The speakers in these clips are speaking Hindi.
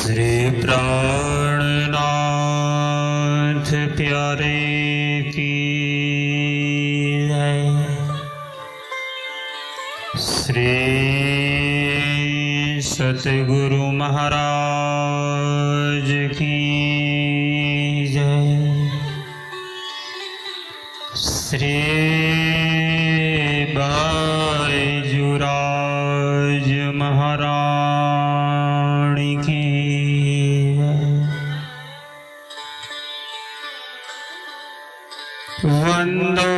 श्री प्राणनाथ प्यारे की जय। श्री सतगुरु महाराज की जय। श्री बाईजुराज महारानी की जय। वंदो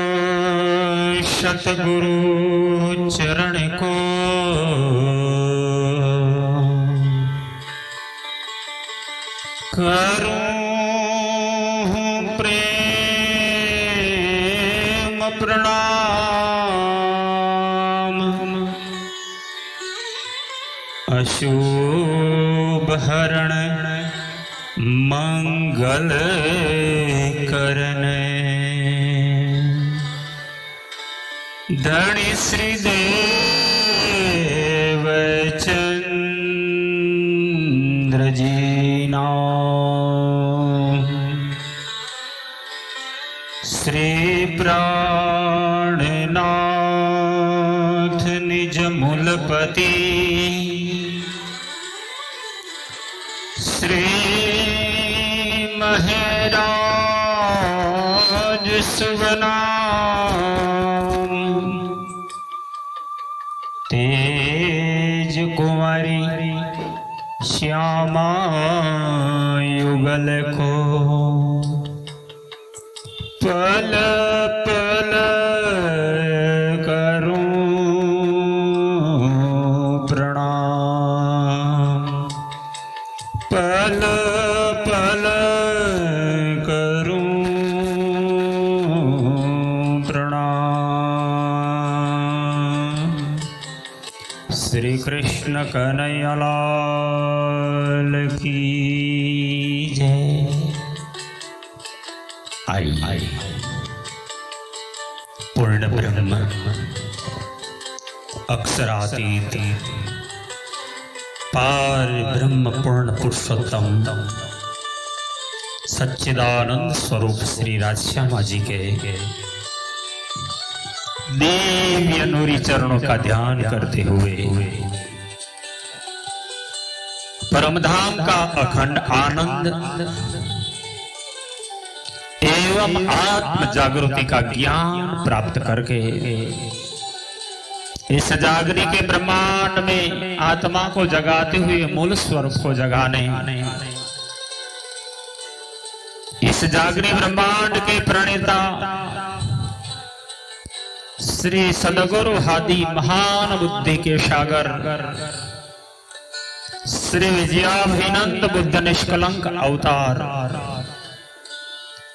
सतगुरु चरण को, करूं प्रेम प्रणाम। अशुभ हरण मंगल करने, धनी श्री देवचंद्र जी श्री प्राणनाथ निज मूलपति, श्री महराज सुवनाम, तेज कुंवारी श्यामा युगल को, पल पल करूं प्रणाम, पल पल करूं प्रणाम। श्री कृष्ण कन्हैया लाल की जय। आई पूर्ण ब्रह्म अक्षरातीत पार ब्रह्म पूर्ण पुरुषोत्तम सच्चिदानंद स्वरूप श्री राजश्यामा जी के दिव्य नूरी चरणों का ध्यान करते हुए परमधाम का अखंड आनंद एवं आत्म जागृति का ज्ञान प्राप्त करके इस जागृति के ब्रह्मांड में आत्मा को जगाते हुए मूल स्वरूप को जगाने, इस जागृति ब्रह्मांड के प्रणेता श्री सदगुरु हादी महान बुद्धि के सागर श्री विजयाभिनंद बुद्ध निष्कलंक अवतार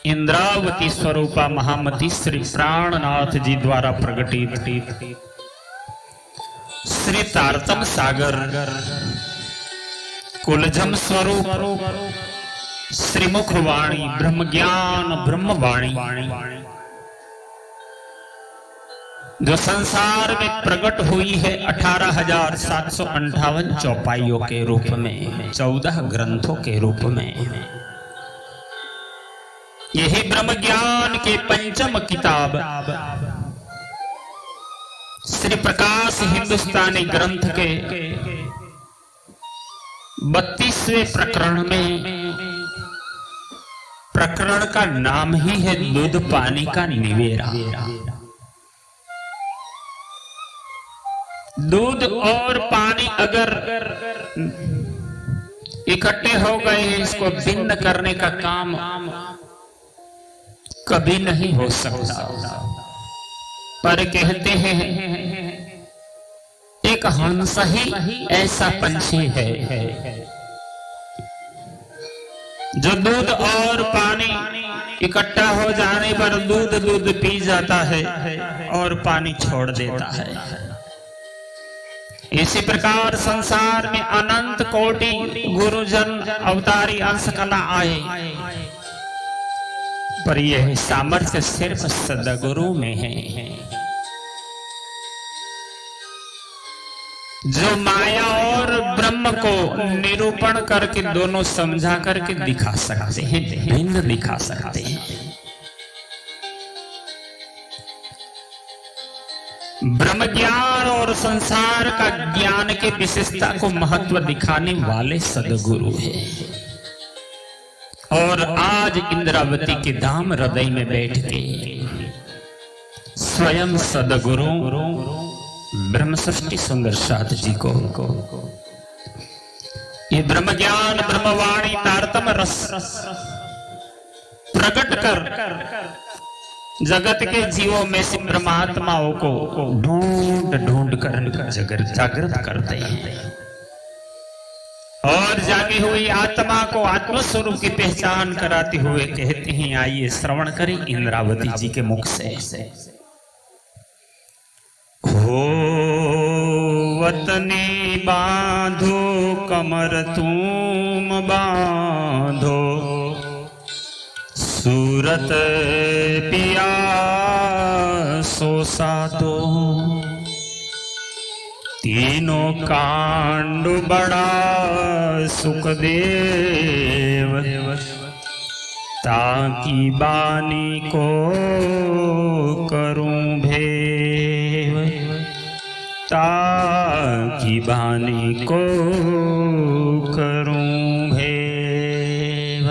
इंद्रावती स्वरूपा महामती श्री प्राणनाथ जी द्वारा प्रकटित श्री तारतम सागर कुलजम स्वरूप श्री मुखवाणी ब्रह्म ज्ञान ब्रह्मवाणी जो संसार में प्रकट हुई है 18,758 चौपाइयों के रूप में, 14 ग्रंथों के रूप में। यही ब्रह्म ज्ञान के पंचम किताब श्री प्रकाश हिंदुस्तानी ग्रंथ के 32वें प्रकरण में, प्रकरण का नाम ही है दूध पानी का निवेरा। दूध और पानी अगर इकट्ठे हो गए, इसको भिन्न करने का काम कभी नहीं हो सकता। पर कहते हैं एक हंस ही ऐसा पंछी है जो दूध और पानी इकट्ठा हो जाने पर दूध पी जाता है और पानी छोड़ देता है। इसी प्रकार संसार में अनंत कोटि गुरुजन अवतारी अंश कला आए, पर यह सामर्थ्य सिर्फ सदगुरु में है। जो माया और ब्रह्म को निरूपण करके दोनों समझा करके दिखा सकते हैं, भिन्न दिखा सकते हैं। ब्रह्म ज्ञान और संसार का ज्ञान के विशेषता को महत्व दिखाने वाले सदगुरु हैं। और आज इंद्रावती के धाम हृदय में बैठ के स्वयं सदगुरु ब्रह्म सृष्टि सुंदर साथ जी को ये ब्रह्म ज्ञान ब्रह्मवाणी तारतम्य रस प्रकट कर जगत के जीवों में से परमात्माओं को ढूंढ ढूंढ कर जागृत करते हैं और जागी हुई आत्मा को आत्मस्वरूप की पहचान कराते हुए कहते हैं, आइए श्रवण करें इंद्रावती जी के मुख से। हो वतनी बांधो कमर तुम बांधो, सूरत पिया सो साधो, तीनों कांड बड़ा सुखदेव, ताकि बानी को करूं भेव, ताकि बानी को करूं भेव।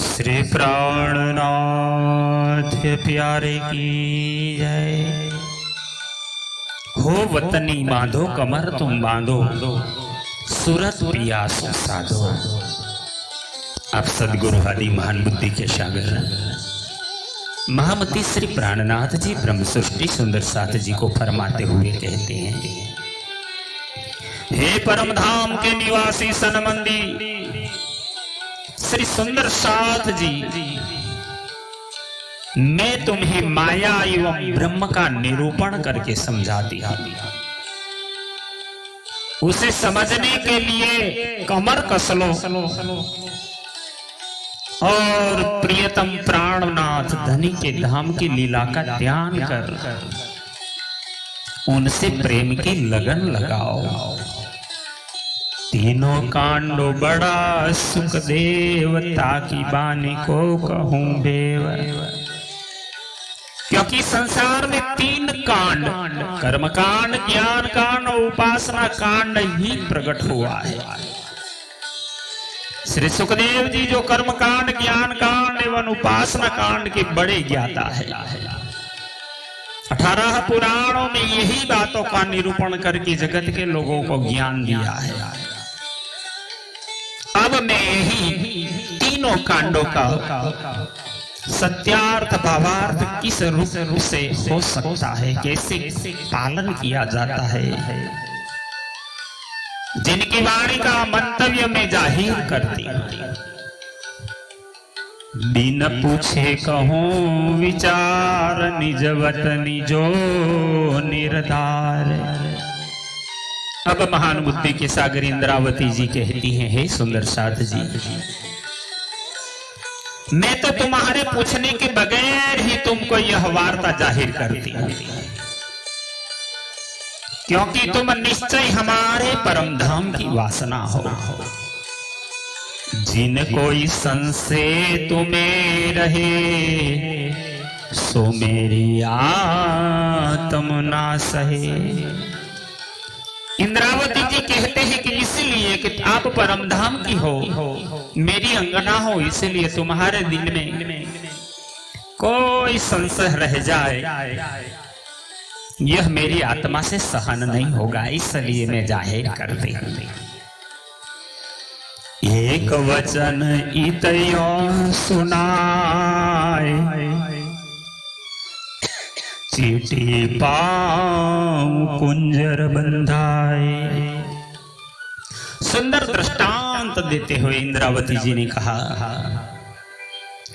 श्री प्राणनाथ प्यारे की जय। हो वतनी बांधो कमर तुम बांधो, सूरत पिया सो साधो। आप सदगुरु आदि महान बुद्धि के सागर महामती श्री प्राणनाथ जी ब्रह्म सृष्टि सुंदर साथ जी को फरमाते हुए कहते हैं, हे परम धाम के निवासी सनमंदी श्री सुंदर साथ जी, मैं तुम्हें माया एवं ब्रह्म का निरूपण करके समझाती हूं। उसे समझने के लिए कमर कस लो और प्रियतम प्राणनाथ धनी के धाम की लीला का ध्यान कर उनसे प्रेम की लगन लगाओ। तीनों कांडो बड़ा सुखदेव, ताकि बानी को कहूं बेव। क्योंकि संसार में तीन कांड, कर्म कांड, ज्ञान कांड और उपासना कांड ही प्रकट हुआ है। श्री सुखदेव जी जो कर्म कांड, ज्ञान कांड एवं उपासना कांड के बड़े ज्ञाता है, 18 पुराणों में यही बातों का निरूपण करके जगत के लोगों को ज्ञान दिया है। अब मैं यही तीनों कांडों का सत्यार्थ भावार्थ किस रूप से हो सकता है, कैसे पालन किया जाता है, जिनकी वाणी का मंतव्य में जाहिर करती। बिन पूछे कहूं विचार, निजवत निजो निर्धार। अब महान बुद्धि के सागर इंद्रावती जी कहती हैं, हे सुंदर साथ जी, मैं तो तुम्हारे पूछने के बगैर ही तुमको यह वार्ता जाहिर करती हूं, क्योंकि तुम निश्चय हमारे परम धाम की वासना हो। जिन कोई संशय तुम्हें रहे, सो मेरी आत्म ना सहे। इंद्रावती जी कहते हैं कि इसलिए कि आप परम धाम की हो, मेरी अंगना हो, इसलिए तुम्हारे दिल में कोई संशय रह जाए, यह मेरी आत्मा से सहन नहीं होगा, इसलिए मैं जाहिर करती हूं। एक वचन इतयो सुनाए, चीटी पाऊं कुंजर बंधाए। सुंदर दृष्टांत देते हुए इंद्रावती जी ने कहा,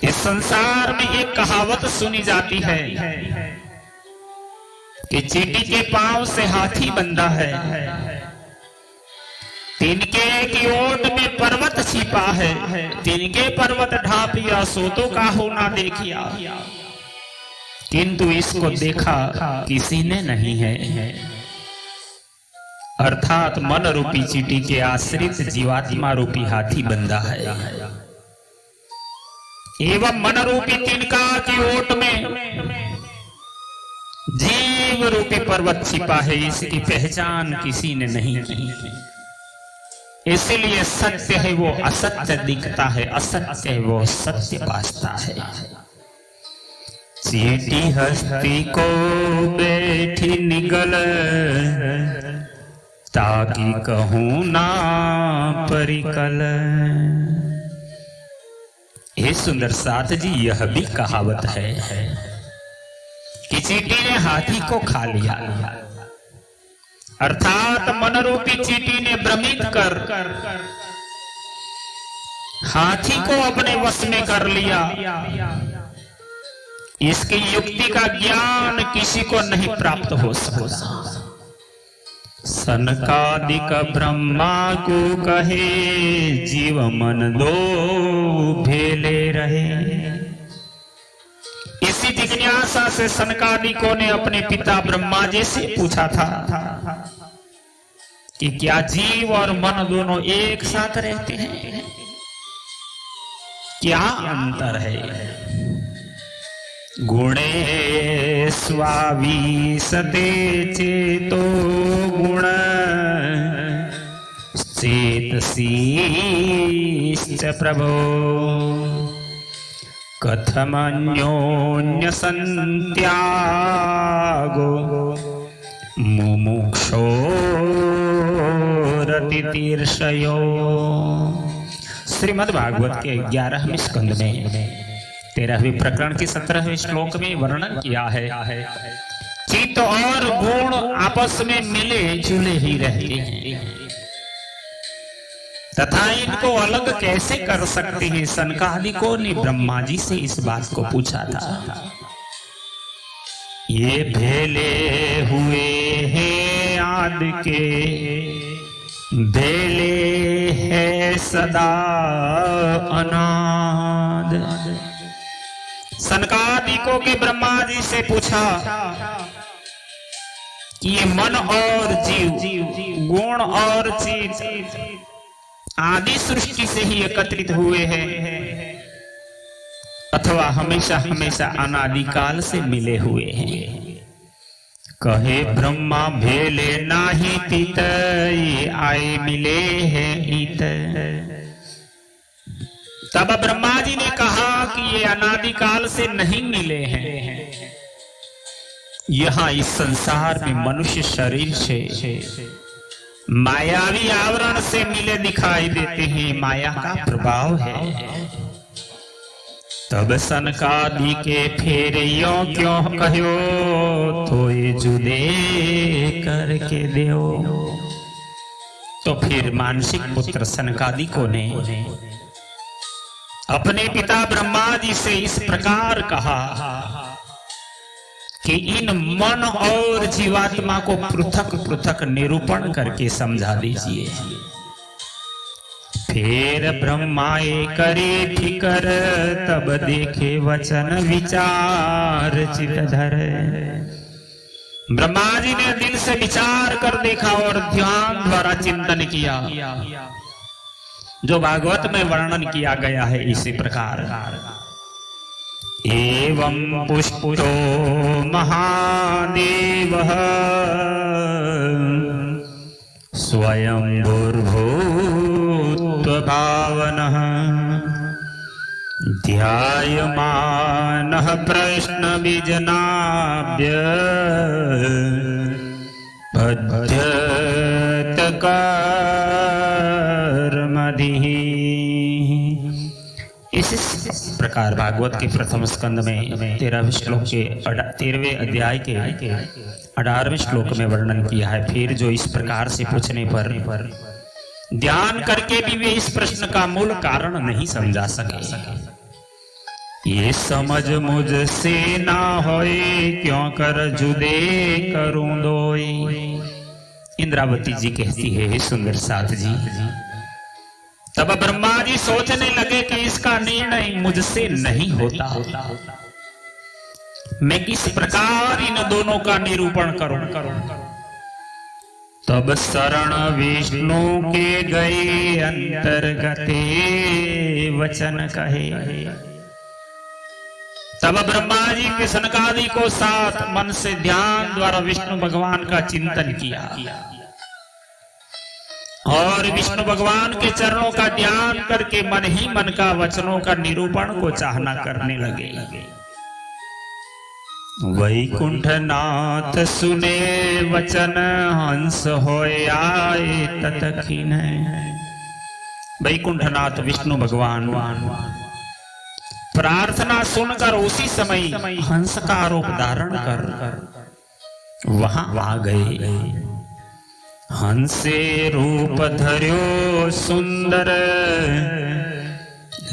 इस संसार में एक कहावत सुनी जाती है कि चींटी के पांव से हाथी बंधा है, तिनके की ओट में पर्वत छिपा है, तिनके पर्वत ढापिया सो तो काहू ना देखिया, किंतु इसको देखा किसी ने नहीं है। अर्थात मन रूपी चींटी के आश्रित जीवात्मा रूपी हाथी बंधा है एवं मन रूपी तिनका की ओट में जीव रूपी पर्वत छिपा है, इसकी पहचान किसी ने नहीं की। इसलिए सत्य है वो असत्य दिखता है, असत्य है वो सत्य भासता है। चींटी हस्ती को बैठी निगल, ताकि कहूं ना परिकल। हे सुंदर साथ जी, यह भी कहावत है कि चींटी ने हाथी को खा लिया, अर्थात मन रूपी चींटी ने भ्रमित कर हाथी को अपने वश में कर लिया। इसकी युक्ति का ज्ञान किसी को नहीं प्राप्त हो सकता। सनकादिक ब्रह्मा को कहे, जीव मन दो भेले रहे। इसी जिज्ञासा से सनकादिकों ने अपने पिता ब्रह्मा जी से पूछा था कि क्या जीव और मन दोनों एक साथ रहते हैं, क्या अंतर है? गुणे स्वावीसते चेतो गुण चेतसीश्च प्रभो, कथमन्योन्य संत्यागो मुमुक्षोरतितीर्षयो। श्रीमद् भागवत के 11वें स्कंद में 13वें प्रकरण के 17वें श्लोक में वर्णन किया है चित्त और गुण आपस में मिले जुले ही रहते हैं, तथा इनको अलग कैसे कर सकते हैं? सनकादिकों ने ब्रह्मा जी से इस बात को पूछा था। ये भेले हुए हैं आदि के, भेले है सदा अनाद। सनकादिकों के ब्रह्मा जी से पूछा कि ये मन और जीव, गुण और चीज आदि सृष्टि से ही एकत्रित हुए हैं अथवा हमेशा हमेशा अनादिकाल से मिले हुए हैं? कहे ब्रह्मा भेले नाही तीत, ये आए मिले हैं इत। तब ब्रह्मा जी ने कहा कि ये अनादिकाल से नहीं मिले हैं, यहां इस संसार में मनुष्य शरीर से मायावी आवरण से मिले दिखाई देते हैं, माया का प्रभाव है। तब सनकादि के फेर यो क्यों कहो, तो ये जुदे करके देओ। तो फिर मानसिक पुत्र सनकादिकों ने अपने पिता ब्रह्मा जी से इस प्रकार कहा कि इन मन और जीवात्मा को पृथक पृथक निरूपण करके समझा दीजिए। फिर ब्रह्माए करे फिकर, तब देखे वचन विचार चित धर। ब्रह्मा जी ने दिल से विचार कर देखा और ध्यान द्वारा चिंतन किया, जो भागवत में वर्णन किया गया है इसी प्रकार। एवं पुष्टो महादेवः स्वयं भूर्भुवस्सुभावनः, ध्यायमानः प्रश्न विजनाभ्य बध्यत कर्मधिः। इस प्रकार भागवत के प्रथम स्कंद में 13वें श्लोक के 13वें अध्याय के 18वें श्लोक में वर्णन किया है। फिर जो इस प्रकार से पूछने पर ध्यान करके भी वे इस प्रश्न का मूल कारण नहीं समझा सके। ये समझ मुझसे ना होए, क्यों कर जुदे करूं दोई। इंद्रावती जी कहती है, सुंदर साथ जी, तब ब्रह्मा जी सोचने लगे कि इसका निर्णय मुझसे नहीं होता, मैं किस प्रकार इन दोनों का निरूपण करूं। तब शरण विष्णु के गए अंतर्गते वचन कहे। तब ब्रह्मा जी के सनकादि को साथ मन से ध्यान द्वारा विष्णु भगवान का चिंतन किया और विष्णु भगवान के चरणों का ध्यान करके मन ही मन का वचनों का निरूपण को चाहना करने लगे। वैकुंठनाथ सुने वचन हंस होय आए ततखिन। वैकुंठनाथ विष्णु भगवान प्रार्थना सुनकर उसी समय हंस का रूप धारण कर वहां आ गए। हंसे रूप धर्यो सुंदर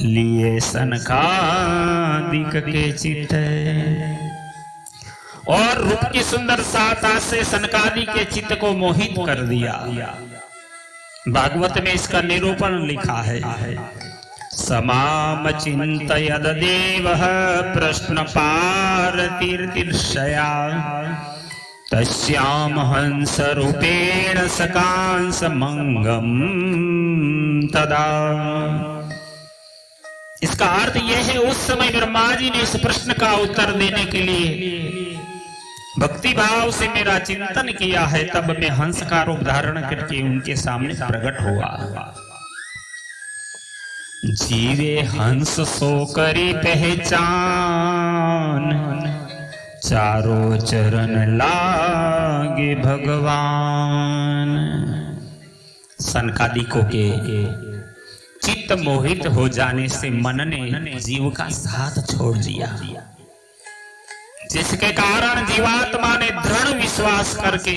लिए सनकादिक के चित। और रूप की सुंदर साता से सनकादि के चित्त को मोहित कर दिया। भागवत में इसका निरूपण लिखा है। समाम चिंतयद देवः प्रश्न पारतिर्तिर्षया तस्याम हंस रूपेण सकांस मंगम तदा। इसका अर्थ यह है, उस समय ब्रह्मा जी ने इस प्रश्न का उत्तर देने के लिए भक्ति भाव से मेरा चिंतन किया है, तब मैं हंस का रूप धारण करके उनके सामने प्रकट हुआ। जीवे हंस सो करी पहचान चारों चरण लागे भगवान। सनकादिकों के चित्त मोहित हो जाने से मन ने जीव का साथ छोड़ दिया, जिसके कारण जीवात्मा ने दृढ़ विश्वास करके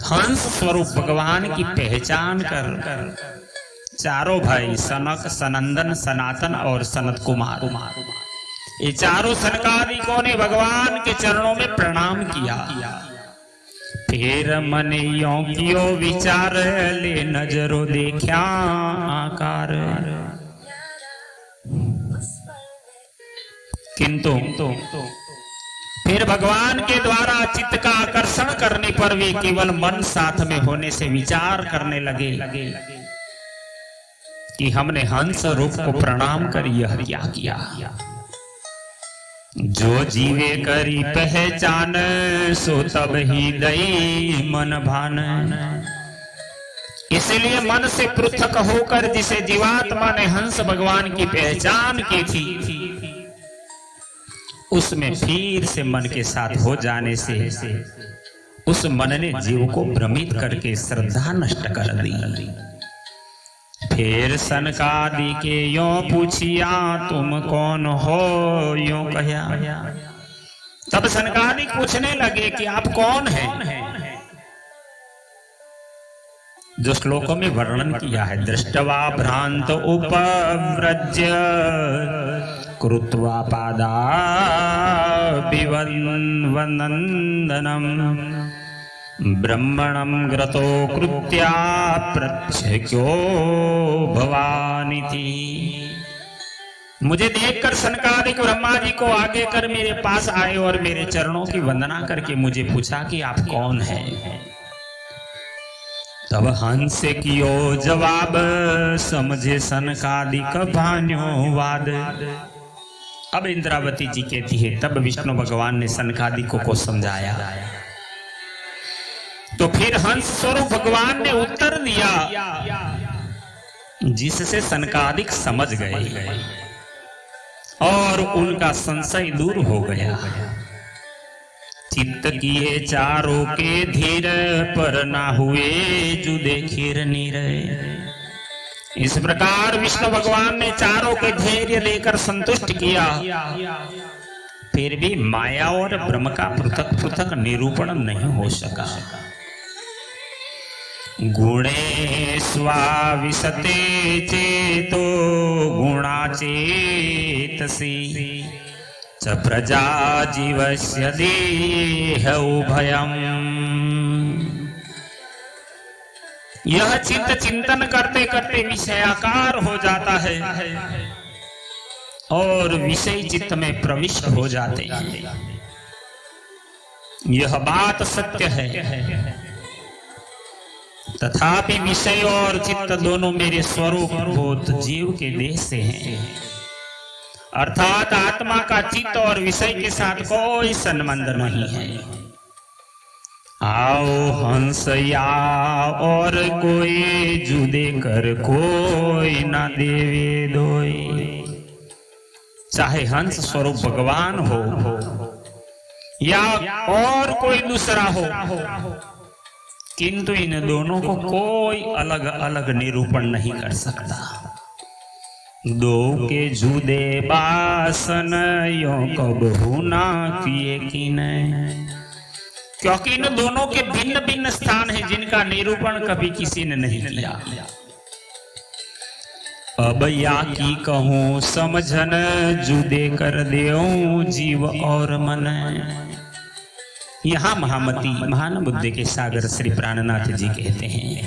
हंस स्वरूप भगवान की पहचान कर चारों भाई सनक, सनंदन, सनातन और सनत कुमार, ये चारों सनकादिकों ने भगवान के चरणों में प्रणाम किया। फिर मन यो कियो विचार ले नजरो देखा आकार। किंतु फिर भगवान के द्वारा चित्त का आकर्षण करने पर वे केवल मन साथ में होने से विचार करने लगे कि हमने हंस रूप को प्रणाम कर यह क्या किया। जो जीवे करी पहचान सो तब ही दई मन भान। इसलिए मन से पृथक होकर जिसे जीवात्मा ने हंस भगवान की पहचान की थी, उसमें फिर से मन के साथ हो जाने से उस मन ने जीव को भ्रमित करके श्रद्धा नष्ट कर दी। फिर सनकादि के यो पूछिया तुम कौन हो यो कहा। तब सनकादि पूछने लगे कि आप कौन हैं। जो श्लोकों में वर्णन किया है, दृष्टवा भ्रांत उपव्रज्य कृत्वा पादा वंदनम ब्रह्मणं ग्रतो कृत्या प्रत्यक्यो भवानी थी। मुझे देखकर सनकादिक ब्रह्मा जी को आगे कर मेरे पास आए और मेरे चरणों की वंदना करके मुझे पूछा कि आप कौन हैं। तब हंस कियो जवाब समझे सनकादिक भान्यो वाद। अब इंद्रावती जी कहती है, तब विष्णु भगवान ने सनकादिकों को समझाया। तो फिर हंस स्वरूप भगवान ने उत्तर दिया, जिससे सनकादिक समझ गए और उनका संशय दूर हो गया। चित्त किए चारों के धीर पर ना हुए जुदे खीर नीर। इस प्रकार विष्णु भगवान ने चारों के धैर्य लेकर संतुष्ट किया, फिर भी माया और ब्रह्म का पृथक पृथक निरूपण नहीं हो सका। गुणे स्वाविशते चेतो गुणा चेतसी च प्रजा जीवस्य देह उभयम्। यह चित्त चिंतन करते करते विषयाकार हो जाता है और विषय चित्त में प्रविष्ट हो जाते हैं। यह बात सत्य है। तथापि विषय और चित्त दोनों मेरे स्वरूप भूत जीव के देह से हैं, अर्थात आत्मा का चित्त और विषय के साथ कोई संबंध नहीं है। आओ हंस या और कोई जुदे कर कोई ना देवे दोई। चाहे हंस स्वरूप भगवान हो या और कोई दूसरा हो, किंतु इन दोनों को कोई अलग अलग निरूपण नहीं कर सकता। दो के जुदे बासन यो कबहू ना किए कि नहीं, क्योंकि इन दोनों के भिन्न भिन्न स्थान हैं जिनका निरूपण कभी किसी ने नहीं किया। अब या की कहूँ समझन जुदे कर देऊं जीव और मन। यहाँ महामती महान बुद्धि के सागर श्री प्राणनाथ जी कहते हैं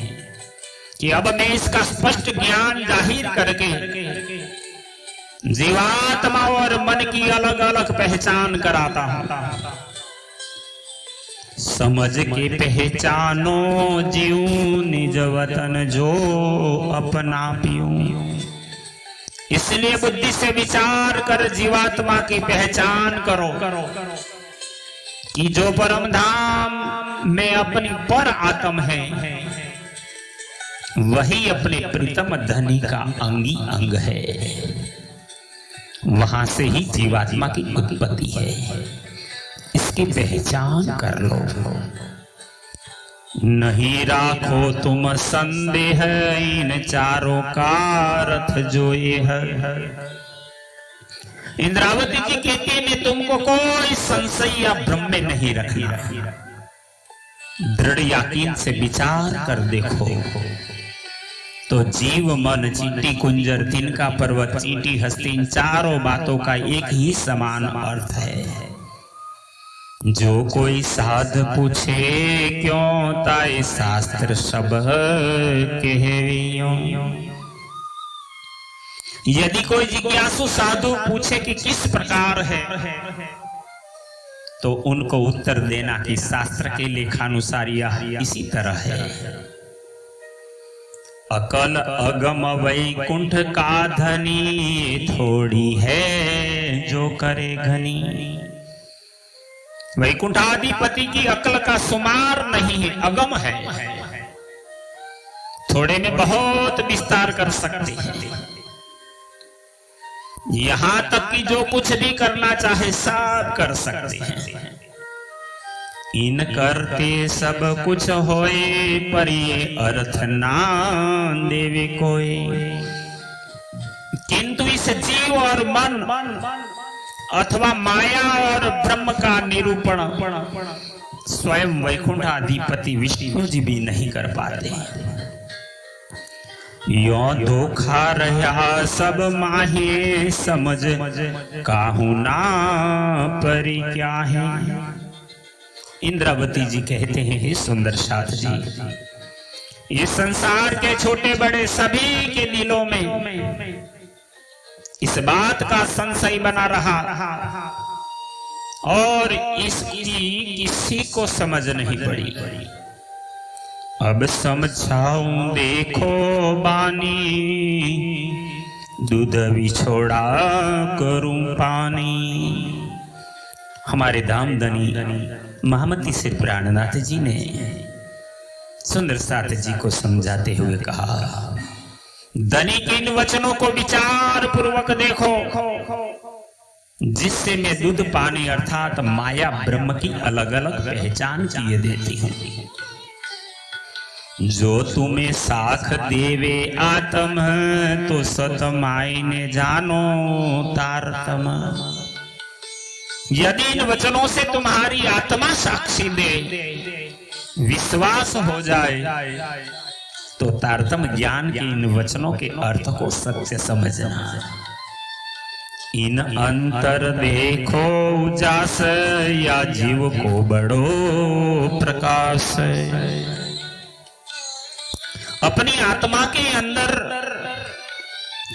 कि अब मैं इसका स्पष्ट ज्ञान जाहिर करके जीवात्मा और मन की अलग अलग पहचान कराता हूं। समझ के पहचानो जीव निज वतन जो अपना पीऊं। इसलिए बुद्धि से विचार कर जीवात्मा की पहचान करो कि जो परम धाम में अपनी पर आत्म है वही अपने प्रीतम धनी का अंगी अंग है। वहां से ही जीवात्मा की उत्पत्ति है, इसकी पहचान कर लो। नहीं राखो तुम संदेह इन चारों का अर्थ जो ये है। इंद्रावती जी कहती है मैं तुमको कोई संशय या भ्रम में नहीं रखना, दृढ़ यकीन से विचार कर देखो तो जीव मन चींटी कुंजर तिनका पर्वत चींटी हस्ती इन चारों बातों का एक ही समान अर्थ है। जो कोई साध पूछे क्यों ताई शास्त्र सब कहवियों। यदि कोई जिज्ञासु साधु पूछे कि किस प्रकार है तो उनको उत्तर देना कि शास्त्र के लेखानुसार यह इसी तरह है। अकल अगम वैकुंठ का धनी थोड़ी है जो करे घनी। वैकुंठाधिपति की अकल का सुमार नहीं है, अगम है, थोड़े में बहुत विस्तार कर सकते हैं। यहां तक कि जो कुछ भी करना चाहे सब कर सकते हैं। इन करते सब कुछ होए पर ये अर्थ ना देवे कोई। किंतु इस जीव और मन अथवा माया और ब्रह्म का निरूपण स्वयं वैकुंठाधिपति विष्णु जी भी नहीं कर पाते। यो धोखा रहा सब माहे समझ काहू ना परी क्या है। इंद्रावती जी कहते हैं हे सुंदर साथ जी, ये संसार के छोटे बड़े सभी के दिलों में इस बात का संशय बना रहा और इसकी किसी को समझ नहीं पड़ी। अब समझाऊं देखो बानी दूध बिछोड़ा करूं पानी। हमारे धामधनी महामती श्री प्राणनाथ जी ने सुंदर साथ जी को समझाते हुए कहा, धनी के इन वचनों को विचार पूर्वक देखो जिससे मैं दूध पानी अर्थात माया ब्रह्म की अलग अलग पहचान किए देती हूँ। जो तुम्हें साख देवे आत्म तो सत मायने जानो तारतम। यदि इन वचनों से तुम्हारी आत्मा साक्षी दे, विश्वास हो जाए तो तारतम ज्ञान के इन वचनों के अर्थ को सत्य समझना। इन अंतर देखो उजास या जीव को बड़ो प्रकाश। अपनी आत्मा के अंदर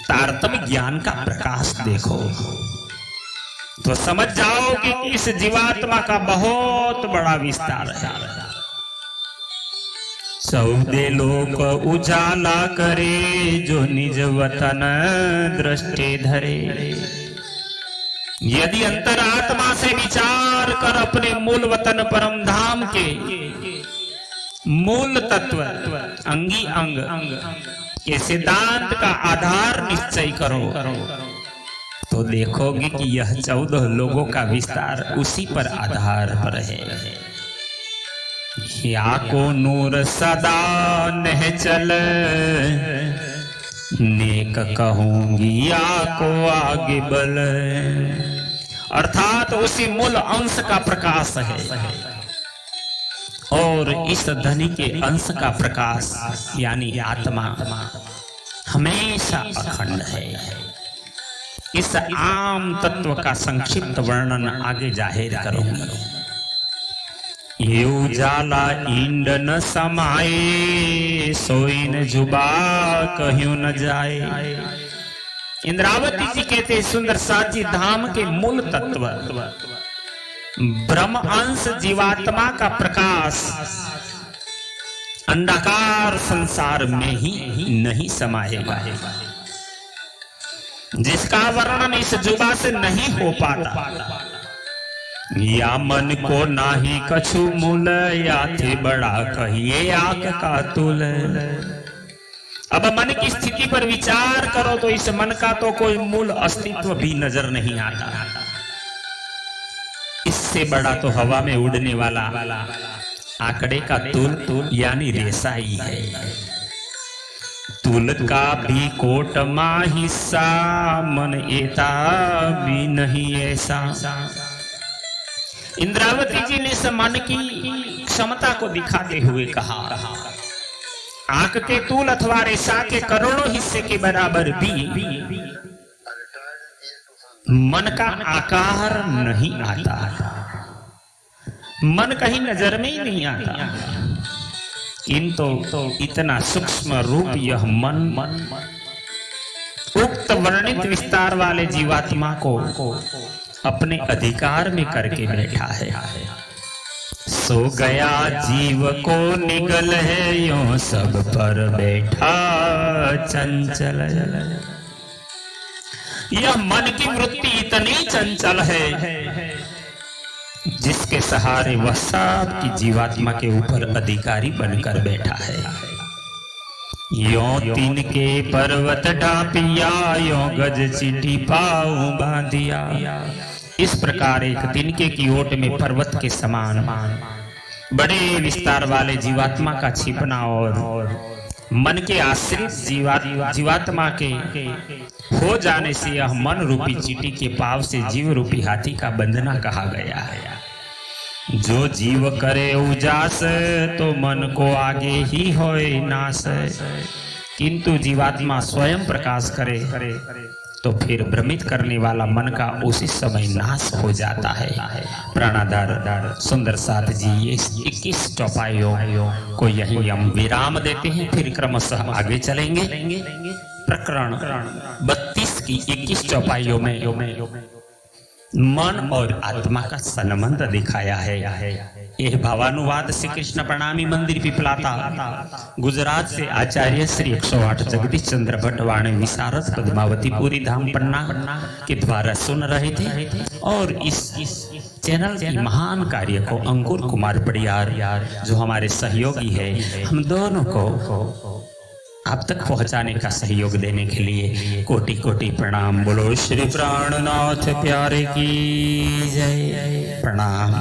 तारतम्य ज्ञान का प्रकाश देखो तो समझ जाओ कि इस जीवात्मा का बहुत बड़ा विस्तार है। 14 लोक उजाला करे, जो निज वतन दृष्टि धरे। यदि अंतरात्मा से विचार कर अपने मूल वतन परम धाम के मूल तत्व अंगी अंग के सिद्धांत का आधार निश्चय करो, तो देखोगे कि यह 14 लोगों का विस्तार उसी पर आधार पर है। या को नूर सदा नह चल, नेक कहूंगी या को आगे बल। अर्थात उसी मूल अंश का प्रकाश है, और इस धनी के अंश का प्रकाश यानी आत्मा हमेशा अखंड है। इस आम तत्व का संक्षिप्त वर्णन आगे जाहिर करूंगी। ये उजाला इंड न समाये, सोई न जुबा कहीं न जाए। इंद्रावती जी कहते सुंदर साथ जी धाम के मूल तत्व ब्रह्म अंश जीवात्मा का प्रकाश अंडाकार संसार में ही नहीं समाएगा, जिसका वर्णन इस जुबा से नहीं हो पाता। या मन को नाही कछु मूल, या थे बड़ा कहिए आंख का तुल। अब मन की स्थिति पर विचार करो तो इस मन का तो कोई मूल अस्तित्व भी नजर नहीं आता। इससे बड़ा तो हवा में उड़ने वाला आंकड़े का तुल यानी रेसा ही है। तुल का भी कोट मा हिस्सा, मन एता भी नहीं ऐसा। इंद्रावती जी ने इस मन की क्षमता को दिखाते हुए कहा, आंख के तूल अथवा रेशा के करोड़ों हिस्से के बराबर भी मन का आकार नहीं आता। मन कहीं नजर में ही नहीं आता, किंतु इतना सूक्ष्म रूप यह मन उक्त वर्णित विस्तार वाले जीवात्मा को अपने अधिकार में करके बैठा है। सो गया जीव को निगल है, यो सब पर बैठा चंचल। यह मन की वृत्ति इतनी चंचल है जिसके सहारे वह सब की जीवात्मा के ऊपर अधिकारी बनकर बैठा है। यो तीन के पर्वत ढापिया, यो गज चिट्ठी पाऊ बांधिया। इस प्रकार एक तिनके की ओट में पर्वत के समान बड़े विस्तार वाले जीवात्मा का छिपना और मन के आश्रित जीवात्मा के हो जाने से यह मन रूपी चींटी के पाव से जीव रूपी हाथी का बंधना कहा गया है। जो जीव करे उजास, तो मन को आगे ही होए नाश। किंतु जीवात्मा स्वयं प्रकाश करे तो फिर भ्रमित करने वाला मन का उसी समय नाश हो जाता है। प्राणाधार सुंदर साथ जी ये 21 चौपाइयों को यही हम विराम देते हैं, फिर क्रमशः आगे चलेंगे। प्रकरण 32 की 21 चौपाइयों में मन और आत्मा का संबंध दिखाया है। यह भावानुवाद श्री कृष्ण प्रणामी मंदिर पिपलाता गुजरात से आचार्य श्री 108 जगदीश चंद्र भट्ट वाणी विशारद पद्मावती पूरी धाम पन्ना के द्वारा सुन रहे थे। और इस चैनल के महान कार्य को अंकुर कुमार पड़ियार जो हमारे सहयोगी है, हम दोनों को आप तक पहुंचाने का सहयोग देने के लिए कोटि कोटि प्रणाम। बोलो श्री प्राणनाथ प्यारे की जय। प्रणाम।